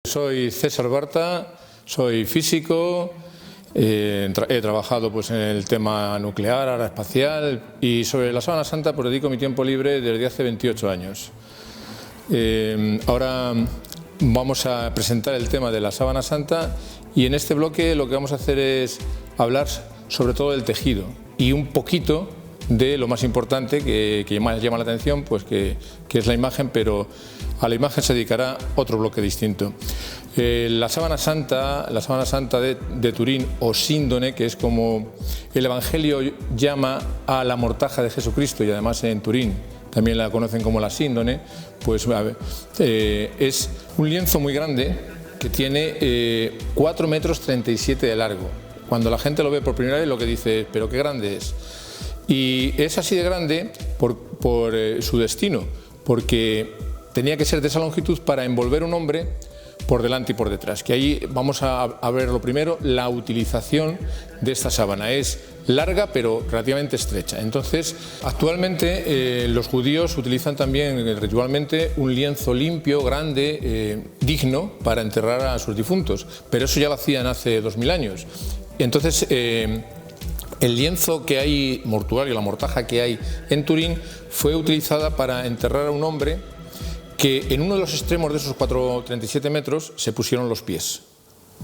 Soy César Barta, soy físico, he trabajado pues, en el tema nuclear, aeroespacial, y sobre la Sábana Santa pues, dedico mi tiempo libre desde hace 28 años. Ahora vamos a presentar el tema de la Sábana Santa y en este bloque lo que vamos a hacer es hablar sobre todo del tejido y un poquito de lo más importante que más llama la atención, pues que es la imagen, pero a la imagen se dedicará otro bloque distinto. La Sábana Santa de Turín, o síndone, que es como el Evangelio llama a la mortaja de Jesucristo, y además en Turín también la conocen como la síndone, pues es un lienzo muy grande que tiene 4,37 metros de largo. Cuando la gente lo ve por primera vez lo que dice, pero qué grande es. Y es así de grande por su destino, porque tenía que ser de esa longitud para envolver un hombre por delante y por detrás. Que ahí vamos a ver lo primero, la utilización de esta sábana. Es larga pero relativamente estrecha. Entonces, actualmente los judíos utilizan también ritualmente un lienzo limpio, grande, digno para enterrar a sus difuntos. Pero eso ya lo hacían hace 2000 años. Entonces, el lienzo que hay mortuario, la mortaja que hay en Turín, fue utilizada para enterrar a un hombre que en uno de los extremos de esos 4,37 metros se pusieron los pies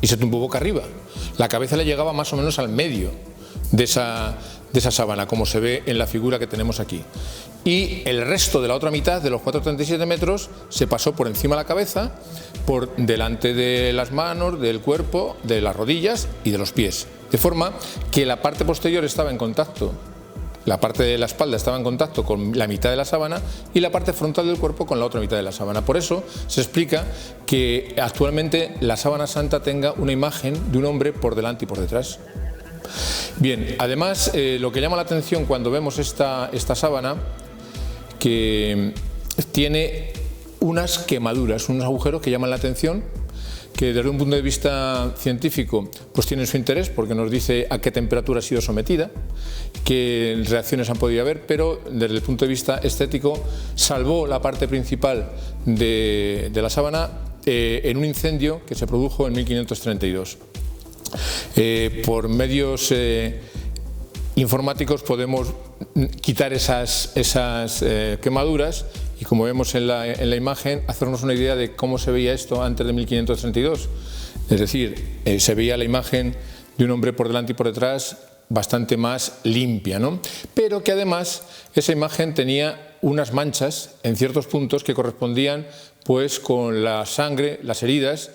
y se tumbó boca arriba. La cabeza le llegaba más o menos al medio de esa sábana, como se ve en la figura que tenemos aquí. Y el resto de la otra mitad de los 4,37 metros se pasó por encima de la cabeza, por delante de las manos, del cuerpo, de las rodillas y de los pies. De forma que la parte posterior estaba en contacto, la parte de la espalda estaba en contacto con la mitad de la sábana y la parte frontal del cuerpo con la otra mitad de la sábana. Por eso se explica que actualmente la Sábana Santa tenga una imagen de un hombre por delante y por detrás. Bien, además lo que llama la atención cuando vemos esta sábana, que tiene unas quemaduras, unos agujeros que llaman la atención, que desde un punto de vista científico pues tienen su interés porque nos dice a qué temperatura ha sido sometida, qué reacciones han podido haber, pero desde el punto de vista estético salvó la parte principal de la sábana en un incendio que se produjo en 1532. Por medios informáticos podemos quitar esas quemaduras y, como vemos en la imagen, hacernos una idea de cómo se veía esto antes de 1532. Es decir, se veía la imagen de un hombre por delante y por detrás bastante más limpia, ¿no? Pero que además esa imagen tenía unas manchas en ciertos puntos que correspondían pues con la sangre, las heridas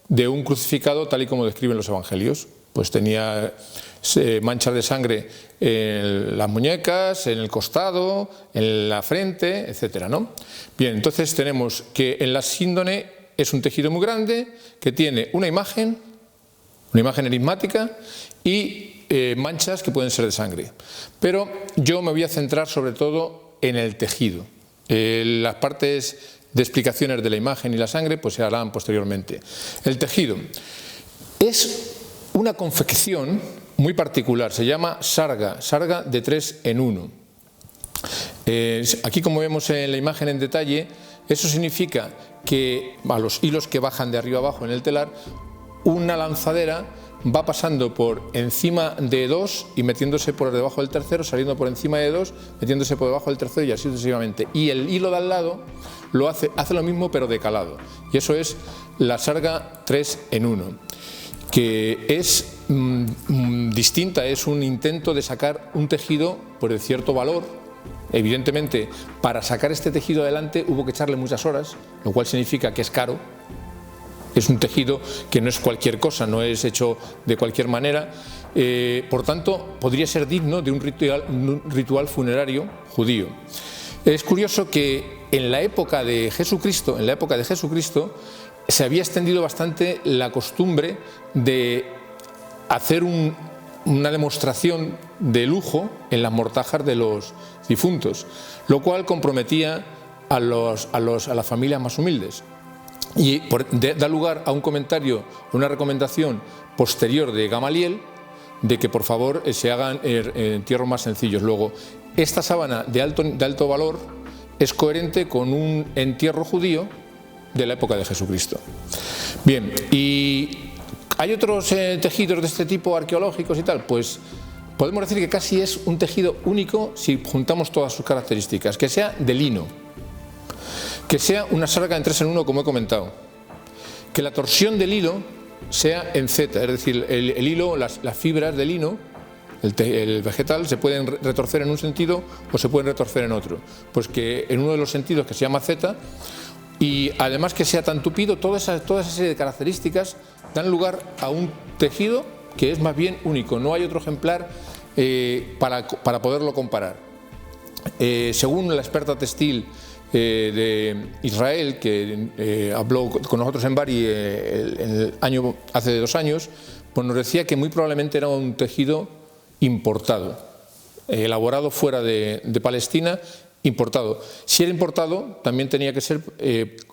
de un crucificado, tal y como describen los evangelios. Pues tenía manchas de sangre en las muñecas, en el costado, en la frente, etcétera, ¿no? Bien, entonces tenemos que en la síndone es un tejido muy grande que tiene una imagen enigmática y manchas que pueden ser de sangre. Pero yo me voy a centrar sobre todo en el tejido. Las partes de explicaciones de la imagen y la sangre pues se harán posteriormente. El tejido es una confección muy particular, se llama sarga de 3 en 1. Aquí, como vemos en la imagen en detalle, eso significa que a los hilos que bajan de arriba abajo en el telar, una lanzadera va pasando por encima de 2 y metiéndose por debajo del tercero, saliendo por encima de 2, metiéndose por debajo del tercero y así sucesivamente. Y el hilo de al lado hace lo mismo pero de calado. Y eso es la sarga 3 en 1. Que es distinta, es un intento de sacar un tejido por de cierto valor. Evidentemente, para sacar este tejido adelante hubo que echarle muchas horas, lo cual significa que es caro. Es un tejido que no es cualquier cosa, no es hecho de cualquier manera. Por tanto, podría ser digno de un ritual funerario judío. Es curioso que en la época de Jesucristo, se había extendido bastante la costumbre de hacer una demostración de lujo en las mortajas de los difuntos, lo cual comprometía a las familias más humildes. Y da lugar a un comentario, una recomendación posterior de Gamaliel de que por favor se hagan entierros más sencillos. Luego, esta sábana de alto valor es coherente con un entierro judío de la época de Jesucristo. Bien, ¿y hay otros tejidos de este tipo arqueológicos y tal? Pues podemos decir que casi es un tejido único si juntamos todas sus características, que sea de lino, que sea una sarga en 3 en 1 como he comentado, que la torsión del hilo sea en Z, es decir, el hilo, las fibras del lino, el vegetal, se pueden retorcer en un sentido o se pueden retorcer en otro. Pues que en uno de los sentidos, que se llama Z, y además que sea tan tupido, toda esa serie de características dan lugar a un tejido que es más bien único, no hay otro ejemplar para poderlo comparar. Según la experta textil de Israel, que habló con nosotros en Bari hace 2 años, pues nos decía que muy probablemente era un tejido importado, elaborado fuera de Palestina, importado. Si era importado, también tenía que ser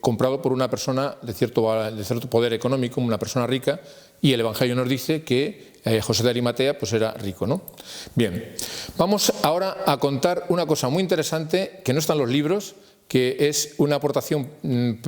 comprado por una persona de cierto poder económico, una persona rica, y el Evangelio nos dice que José de Arimatea pues era rico, ¿no? Bien, vamos ahora a contar una cosa muy interesante que no está en los libros, que es una aportación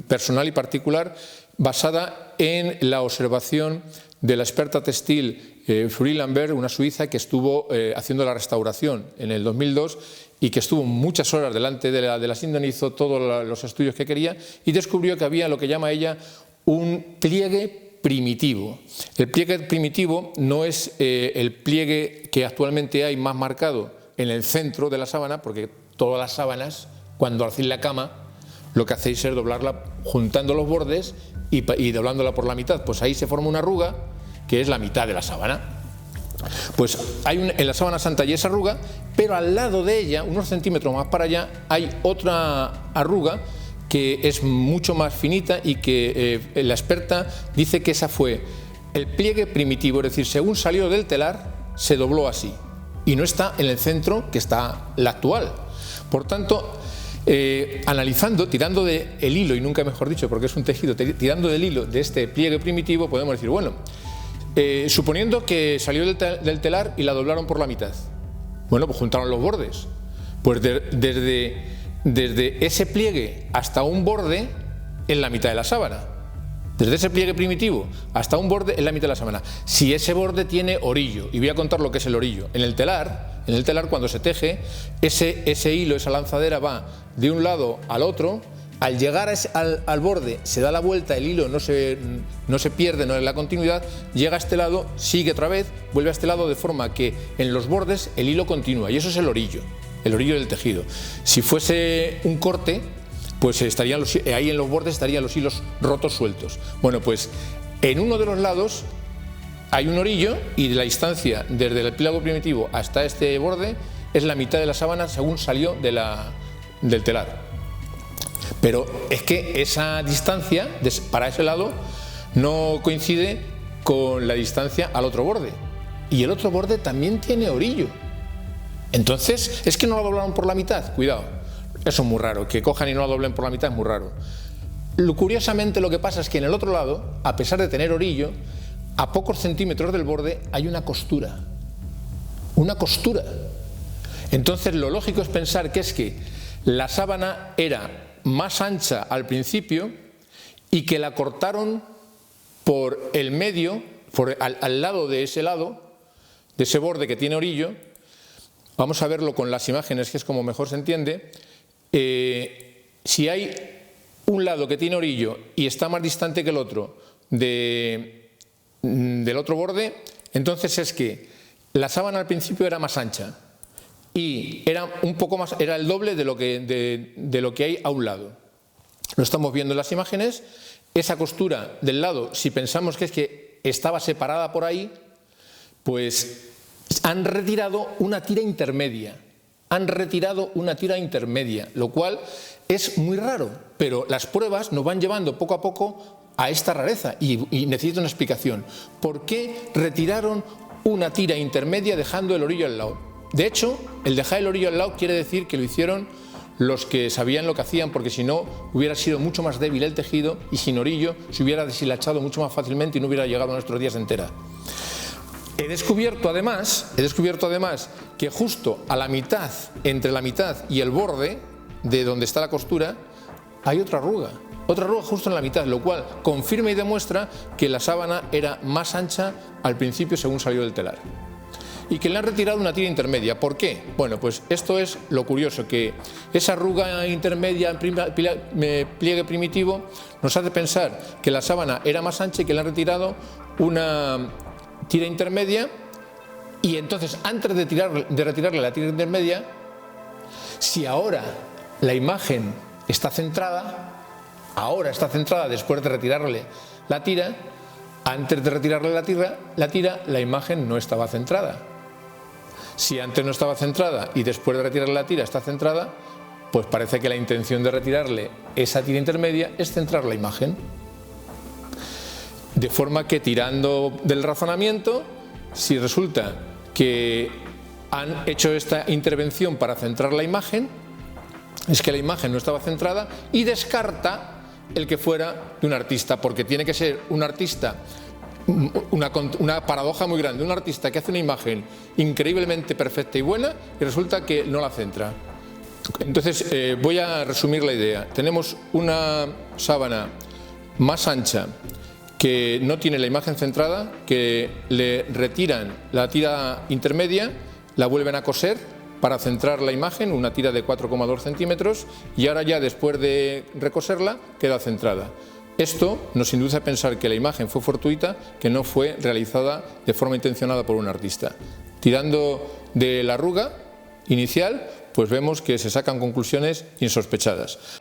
personal y particular basada en la observación de la experta textil Fleury Lambert, una suiza que estuvo haciendo la restauración en el 2002 y que estuvo muchas horas delante de la Síndone, hizo todos los estudios que quería y descubrió que había lo que llama ella un pliegue primitivo. El pliegue primitivo no es el pliegue que actualmente hay más marcado en el centro de la sábana, porque todas las sábanas, cuando hacéis la cama, lo que hacéis es doblarla juntando los bordes y doblándola por la mitad. Pues ahí se forma una arruga que es la mitad de la sábana. Pues hay en la sábana santa hay esa arruga, pero al lado de ella, unos centímetros más para allá, hay otra arruga que es mucho más finita y que la experta dice que esa fue el pliegue primitivo, es decir, según salió del telar, se dobló así y no está en el centro que está la actual. Por tanto, analizando, tirando del hilo, y nunca mejor dicho porque es un tejido, tirando del hilo de este pliegue primitivo, podemos decir, bueno, suponiendo que salió del telar y la doblaron por la mitad, bueno, pues juntaron los bordes, pues desde ese pliegue hasta un borde en la mitad de la sábana, desde ese pliegue primitivo hasta un borde en la mitad de la sábana. Si ese borde tiene orillo, y voy a contar lo que es el orillo, en el telar cuando se teje, ese hilo, esa lanzadera va de un lado al otro. Al llegar al borde se da la vuelta, el hilo no se pierde, no es la continuidad, llega a este lado, sigue otra vez, vuelve a este lado, de forma que en los bordes el hilo continúa, y eso es el orillo del tejido. Si fuese un corte, pues ahí en los bordes estarían los hilos rotos sueltos. Bueno, pues en uno de los lados hay un orillo y la distancia desde el pliegue primitivo hasta este borde es la mitad de la sábana según salió del telar. Pero es que esa distancia para ese lado no coincide con la distancia al otro borde. Y el otro borde también tiene orillo. Entonces, es que no lo doblaron por la mitad. Cuidado, eso es muy raro. Que cojan y no lo doblen por la mitad es muy raro. Curiosamente, lo que pasa es que en el otro lado, a pesar de tener orillo, a pocos centímetros del borde hay una costura. Una costura. Entonces, lo lógico es pensar que es que la sábana era más ancha al principio y que la cortaron por el medio, al lado, de ese borde que tiene orillo. Vamos a verlo con las imágenes, que es como mejor se entiende. Si hay un lado que tiene orillo y está más distante que el otro del otro borde, entonces es que la sábana al principio era más ancha y era un poco más, era el doble de lo que hay a un lado. Lo estamos viendo en las imágenes. Esa costura del lado, si pensamos que es que estaba separada por ahí, pues han retirado una tira intermedia. Lo cual es muy raro, pero las pruebas nos van llevando poco a poco a esta rareza y necesito una explicación. ¿Por qué retiraron una tira intermedia dejando el orillo al lado? De hecho, el dejar el orillo al lado quiere decir que lo hicieron los que sabían lo que hacían, porque si no hubiera sido mucho más débil el tejido y sin orillo se hubiera deshilachado mucho más fácilmente y no hubiera llegado a nuestros días entera. He descubierto además que justo a la mitad, entre la mitad y el borde de donde está la costura, hay otra arruga. otra arruga justo en la mitad, lo cual confirma y demuestra que la sábana era más ancha al principio según salió del telar. Y que le han retirado una tira intermedia. ¿Por qué? Bueno, pues esto es lo curioso, que esa arruga intermedia en pliegue primitivo nos hace pensar que la sábana era más ancha y que le han retirado una tira intermedia, y entonces antes de retirarle la tira intermedia, si ahora la imagen está centrada, después de retirarle la tira, antes de retirarle la tira, la imagen no estaba centrada. Si antes no estaba centrada y después de retirarle la tira está centrada, pues parece que la intención de retirarle esa tira intermedia es centrar la imagen. De forma que, tirando del razonamiento, si resulta que han hecho esta intervención para centrar la imagen, es que la imagen no estaba centrada, y descarta el que fuera de un artista, porque tiene que ser un artista. Una paradoja muy grande, un artista que hace una imagen increíblemente perfecta y buena y resulta que no la centra. Entonces voy a resumir la idea. Tenemos una sábana más ancha que no tiene la imagen centrada, que le retiran la tira intermedia, la vuelven a coser para centrar la imagen, una tira de 4,2 centímetros, y ahora ya después de recoserla queda centrada. Esto nos induce a pensar que la imagen fue fortuita, que no fue realizada de forma intencionada por un artista. Tirando de la arruga inicial, pues vemos que se sacan conclusiones insospechadas.